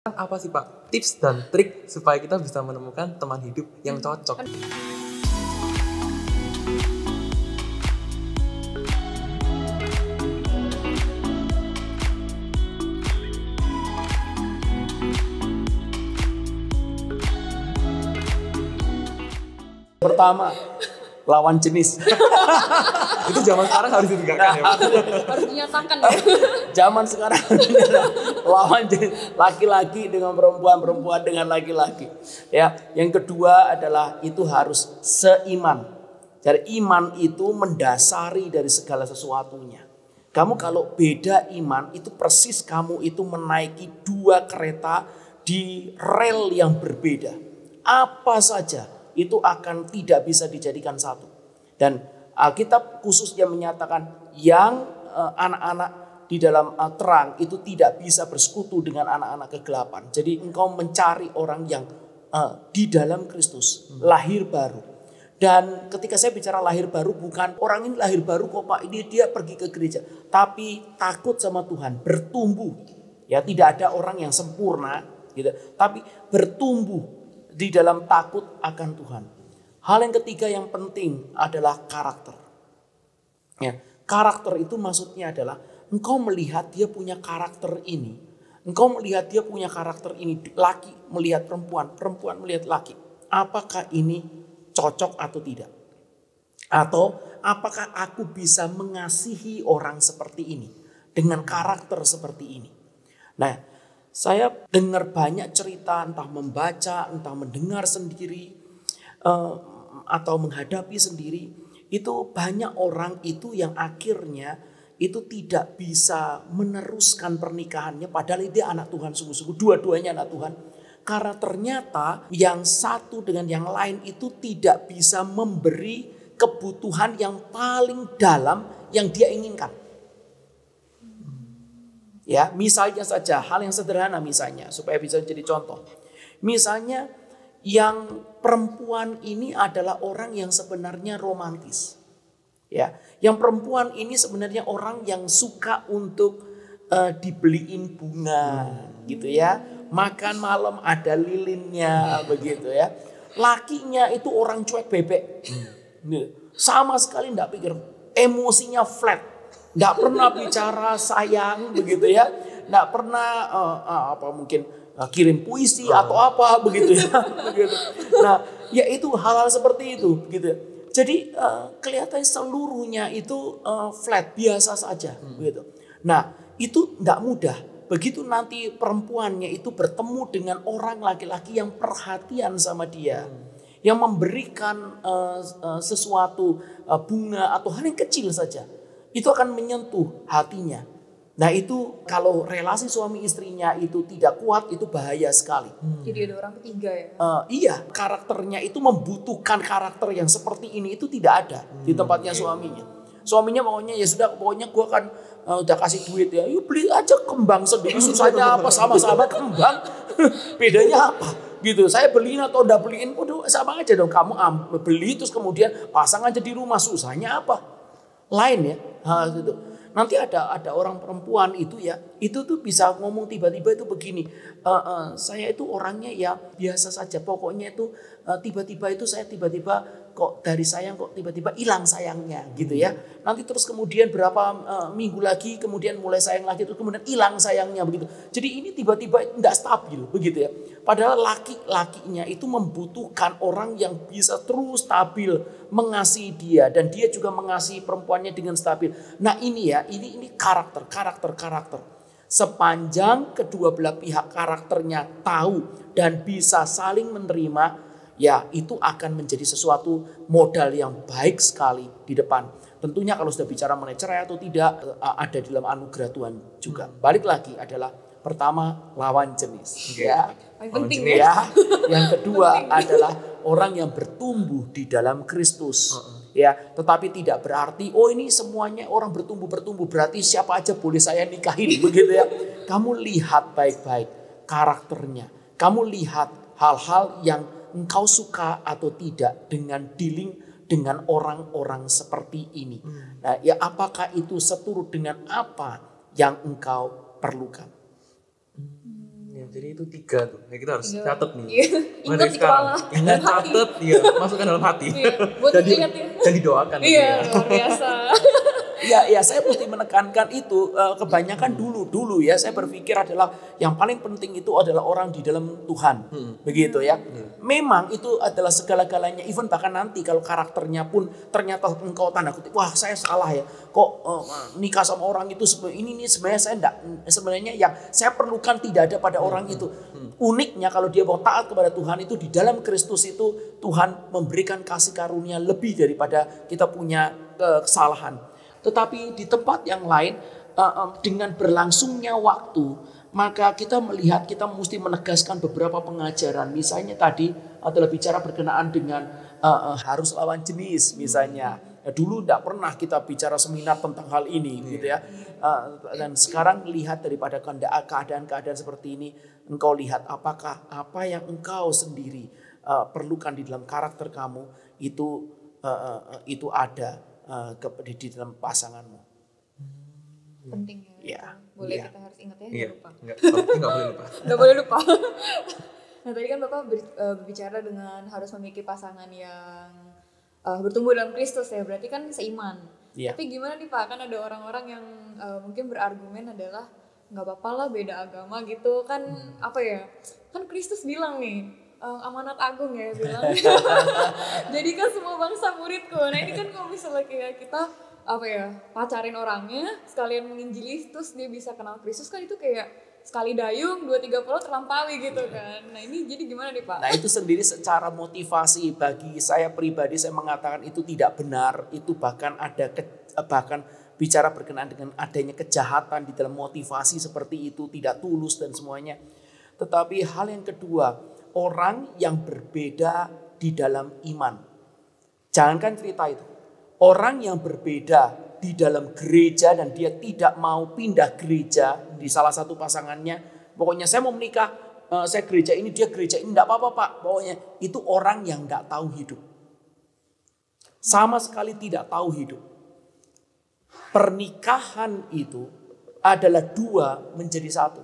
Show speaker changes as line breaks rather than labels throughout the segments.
Apa sih Pak tips dan trik supaya kita bisa menemukan teman hidup yang cocok?
Pertama, lawan jenis.
Itu zaman sekarang harus ditegakkan ya Pak.
Harus dinyatakan ya.
Zaman sekarang lawan jenis, laki-laki dengan perempuan, perempuan dengan laki-laki. Ya, yang kedua adalah itu harus seiman. Jadi iman itu mendasari dari segala sesuatunya. Kamu kalau beda iman itu persis kamu itu menaiki dua kereta di rel yang berbeda. Apa saja itu akan tidak bisa dijadikan satu. Dan Alkitab khususnya menyatakan yang anak-anak di dalam terang itu tidak bisa bersekutu dengan anak-anak kegelapan. Jadi engkau mencari orang yang di dalam Kristus, lahir baru. Dan ketika saya bicara lahir baru, bukan orang ini lahir baru kok Pak, ini dia pergi ke gereja. Tapi takut sama Tuhan, bertumbuh. Ya, tidak ada orang yang sempurna gitu, tapi bertumbuh di dalam takut akan Tuhan. Hal yang ketiga yang penting adalah karakter. Ya, karakter itu maksudnya adalah engkau melihat dia punya karakter ini. Engkau melihat dia punya karakter ini. Laki melihat perempuan, perempuan melihat laki. Apakah ini cocok atau tidak? Atau apakah aku bisa mengasihi orang seperti ini dengan karakter seperti ini? Nah, saya dengar banyak cerita, entah membaca, entah mendengar sendiri, atau menghadapi sendiri. Itu banyak orang itu yang akhirnya itu tidak bisa meneruskan pernikahannya. Padahal dia anak Tuhan sungguh-sungguh, dua-duanya anak Tuhan. Karena ternyata yang satu dengan yang lain itu tidak bisa memberi kebutuhan yang paling dalam yang dia inginkan. Ya, misalnya saja hal yang sederhana misalnya supaya bisa jadi contoh. Misalnya yang perempuan ini adalah orang yang sebenarnya romantis. Ya, yang perempuan ini sebenarnya orang yang suka untuk dibeliin bunga gitu ya. Makan malam ada lilinnya begitu ya. Lakinya itu orang cuek bebek. Sama sekali enggak pikir, emosinya flat. Enggak pernah bicara sayang begitu ya. Enggak pernah mungkin kirim puisi atau apa begitu ya. Begitu. Nah, ya itu hal-hal seperti itu gitu. Jadi kelihatannya seluruhnya itu flat, biasa saja begitu. Nah, itu enggak mudah. Begitu nanti perempuannya itu bertemu dengan orang laki-laki yang perhatian sama dia. Yang memberikan sesuatu bunga atau hal yang kecil saja. Itu akan menyentuh hatinya. Nah itu kalau relasi suami istrinya itu tidak kuat itu bahaya sekali.
Jadi ada orang ketiga ya?
Iya, karakternya itu membutuhkan karakter yang seperti ini itu tidak ada di tempatnya suaminya. Suaminya maunya ya sudah pokoknya gue akan udah kasih duit ya. Yuk beli aja kembang sendiri, susahnya apa, sama-sama kembang. Bedanya apa? Gitu. Saya beliin atau udah beliin, udah sama aja dong. Kamu beli terus kemudian pasang aja di rumah, susahnya apa? Lain ya. Gitu. Nanti ada orang perempuan itu ya, itu tuh bisa ngomong tiba-tiba itu begini, saya itu orangnya ya biasa saja, pokoknya itu tiba-tiba itu saya tiba-tiba kok dari sayang kok tiba-tiba hilang sayangnya gitu ya. Nanti terus kemudian berapa minggu lagi kemudian mulai sayang lagi terus kemudian hilang sayangnya begitu. Jadi ini tiba-tiba tidak stabil begitu ya. Padahal laki-lakinya itu membutuhkan orang yang bisa terus stabil mengasihi dia dan dia juga mengasihi perempuannya dengan stabil. Nah ini ya, ini karakter. Sepanjang kedua belah pihak karakternya tahu dan bisa saling menerima, ya itu akan menjadi sesuatu modal yang baik sekali di depan. Tentunya kalau sudah bicara mengenai cerai atau tidak ada di dalam anugerah Tuhan juga. Balik lagi adalah pertama lawan jenis. Ya.
Paling penting
ya. Yang kedua adalah orang yang bertumbuh di dalam Kristus. Ya, tetapi tidak berarti ini semuanya orang bertumbuh berarti siapa aja boleh saya nikahin begitu ya. Kamu lihat baik-baik karakternya. Kamu lihat hal-hal yang engkau suka atau tidak dengan dealing dengan orang-orang seperti ini. Nah, ya apakah itu seturut dengan apa yang engkau perlukan?
Jadi itu 3 tuh. Nah, kita harus
Iya.
catat nih.
Iya.
Mulai
Ingat
dari
di
sekarang.
kepala.
Ingat, catat, iya, masukkan dalam hati.
Iya, buat
dan,
diingat ya.
dan didoakan. gitu
Iya,
ya.
luar biasa.
Ya, saya mesti menekankan itu. Kebanyakan dulu ya saya berpikir adalah yang paling penting itu adalah orang di dalam Tuhan, begitu ya. Memang itu adalah segala-galanya. Even bahkan nanti kalau karakternya pun ternyata engkau tanda kutip, wah saya salah ya, kok nikah sama orang itu ini sebenarnya saya enggak, sebenarnya yang saya perlukan tidak ada pada orang itu. Uniknya kalau dia mau taat kepada Tuhan itu di dalam Kristus itu Tuhan memberikan kasih karunia lebih daripada kita punya kesalahan. Tetapi di tempat yang lain dengan berlangsungnya waktu, maka kita melihat kita mesti menegaskan beberapa pengajaran. Misalnya tadi adalah bicara berkenaan dengan harus lawan jenis misalnya. Dulu tidak pernah kita bicara seminar tentang hal ini gitu ya. Dan sekarang lihat daripada keadaan-keadaan seperti ini, engkau lihat apakah apa yang engkau sendiri perlukan di dalam karakter kamu itu ada di dalam pasanganmu.
Penting ya.
Iya.
Boleh
Iya.
kita harus ingat ya,
Iya.
jangan lupa.
Enggak boleh lupa.
Nggak boleh lupa. Nah tadi kan Bapak berbicara dengan harus memiliki pasangan yang bertumbuh dalam Kristus ya, berarti kan seiman.
Iya.
Tapi gimana nih Pak, kan ada orang-orang yang mungkin berargumen adalah nggak apa-apa lah beda agama gitu kan, apa ya, kan Kristus bilang nih, amanat agung ya bilang. Jadi kan semua bangsa muridku. Nah ini kan kalau misalnya kayak kita apa ya, pacarin orangnya sekalian menginjili terus dia bisa kenal Kristus, kan itu kayak sekali dayung 2-3 pulau terlampaui gitu kan. Nah ini jadi gimana nih Pak?
Nah itu sendiri secara motivasi bagi saya pribadi saya mengatakan itu tidak benar. Itu bahkan bahkan bicara berkenaan dengan adanya kejahatan di dalam motivasi seperti itu, tidak tulus dan semuanya. Tetapi hal yang kedua, orang yang berbeda di dalam iman. Jangankan cerita itu. Orang yang berbeda di dalam gereja dan dia tidak mau pindah gereja di salah satu pasangannya. Pokoknya saya mau menikah, saya gereja ini, dia gereja ini. Tidak apa-apa Pak. Pokoknya itu orang yang tidak tahu hidup. Sama sekali tidak tahu hidup. Pernikahan itu adalah 2 menjadi 1.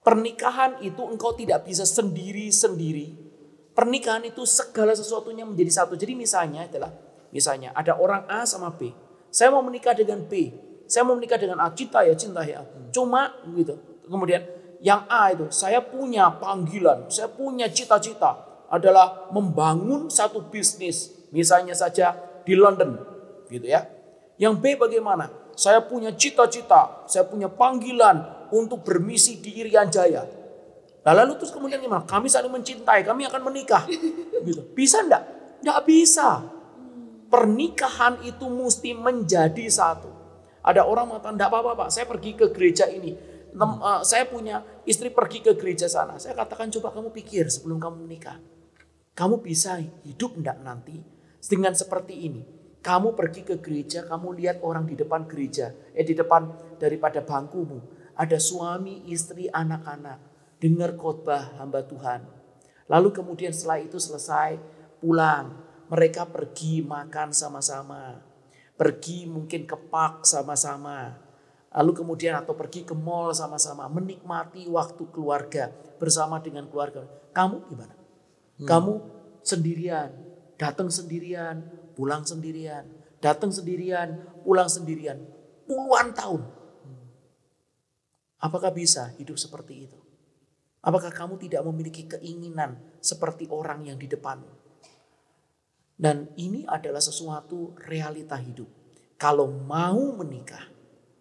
Pernikahan itu engkau tidak bisa sendiri-sendiri. Pernikahan itu segala sesuatunya menjadi 1. Jadi misalnya ada orang A sama B. Saya mau menikah dengan B. Saya mau menikah dengan A. Cinta ya. Cuma gitu. Kemudian yang A itu saya punya panggilan, saya punya cita-cita adalah membangun satu bisnis. Misalnya saja di London gitu ya. Yang B bagaimana? Saya punya cita-cita, saya punya panggilan untuk bermisi di Irian Jaya. Lalu terus kemudian gimana? Kami saling mencintai, kami akan menikah. Gitu. Bisa enggak? Enggak bisa. Pernikahan itu mesti menjadi 1. Ada orang mengatakan, enggak apa-apa Pak, saya pergi ke gereja ini. Saya punya istri pergi ke gereja sana. Saya katakan coba kamu pikir sebelum kamu menikah. Kamu bisa hidup enggak nanti dengan seperti ini? Kamu pergi ke gereja, kamu lihat orang di depan gereja, di depan daripada bangkumu. Ada suami, istri, anak-anak. Dengar khotbah hamba Tuhan. Lalu kemudian setelah itu selesai, pulang. Mereka pergi makan sama-sama. Pergi mungkin ke park sama-sama. Lalu kemudian atau pergi ke mall sama-sama. Menikmati waktu keluarga bersama dengan keluarga. Kamu gimana? Kamu sendirian, datang sendirian, pulang sendirian. Datang sendirian, pulang sendirian. Puluhan tahun. Apakah bisa hidup seperti itu? Apakah kamu tidak memiliki keinginan seperti orang yang di depanmu? Dan ini adalah sesuatu realita hidup. Kalau mau menikah,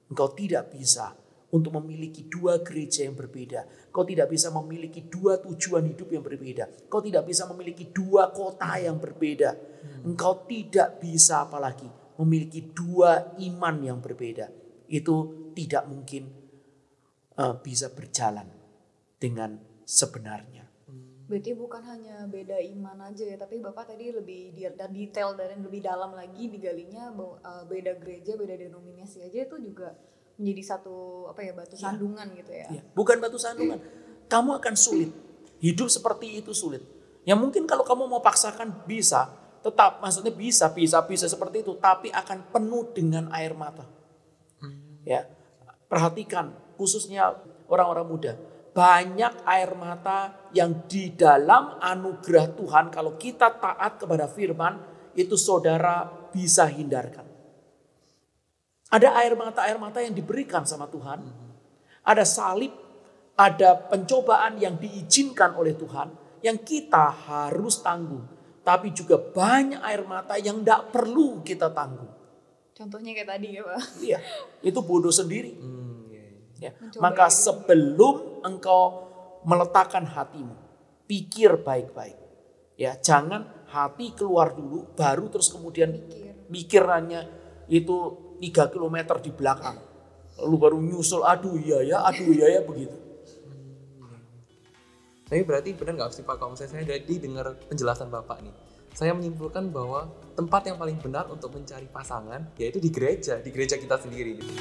engkau tidak bisa untuk memiliki 2 gereja yang berbeda. Kau tidak bisa memiliki 2 tujuan hidup yang berbeda. Kau tidak bisa memiliki 2 kota yang berbeda. Engkau tidak bisa apalagi memiliki 2 iman yang berbeda. Itu tidak mungkin bisa berjalan dengan sebenarnya.
Berarti bukan hanya beda iman aja ya, tapi Bapak tadi lebih detail dan lebih dalam lagi digalinya, beda gereja, beda denominasi aja itu juga menjadi satu batu sandungan gitu ya.
Ya, bukan batu sandungan. Kamu akan sulit. Hidup seperti itu sulit. Ya mungkin kalau kamu mau paksakan bisa, tetap maksudnya bisa seperti itu, tapi akan penuh dengan air mata. Ya. Perhatikan khususnya orang-orang muda. banyak air mata yang di dalam anugerah Tuhan kalau kita taat kepada firman itu saudara bisa hindarkan. Ada air mata yang diberikan sama Tuhan. Ada salib, ada pencobaan yang diizinkan oleh Tuhan yang kita harus tanggung. Tapi juga banyak air mata yang tidak perlu kita tanggung.
Contohnya kayak tadi ya Pak.
Iya, itu bodoh sendiri. Ya.
Mencoba
Maka
gitu.
sebelum engkau meletakkan hatimu, pikir baik-baik. Ya, jangan hati keluar dulu, baru terus kemudian mikirannya itu 3 kilometer di belakang. Lalu baru nyusul, aduh iya ya begitu.
Tapi berarti benar nggak sih Pak, kalau misalnya saya jadi dengar penjelasan Bapak nih, saya menyimpulkan bahwa tempat yang paling benar untuk mencari pasangan yaitu di gereja kita sendiri gitu.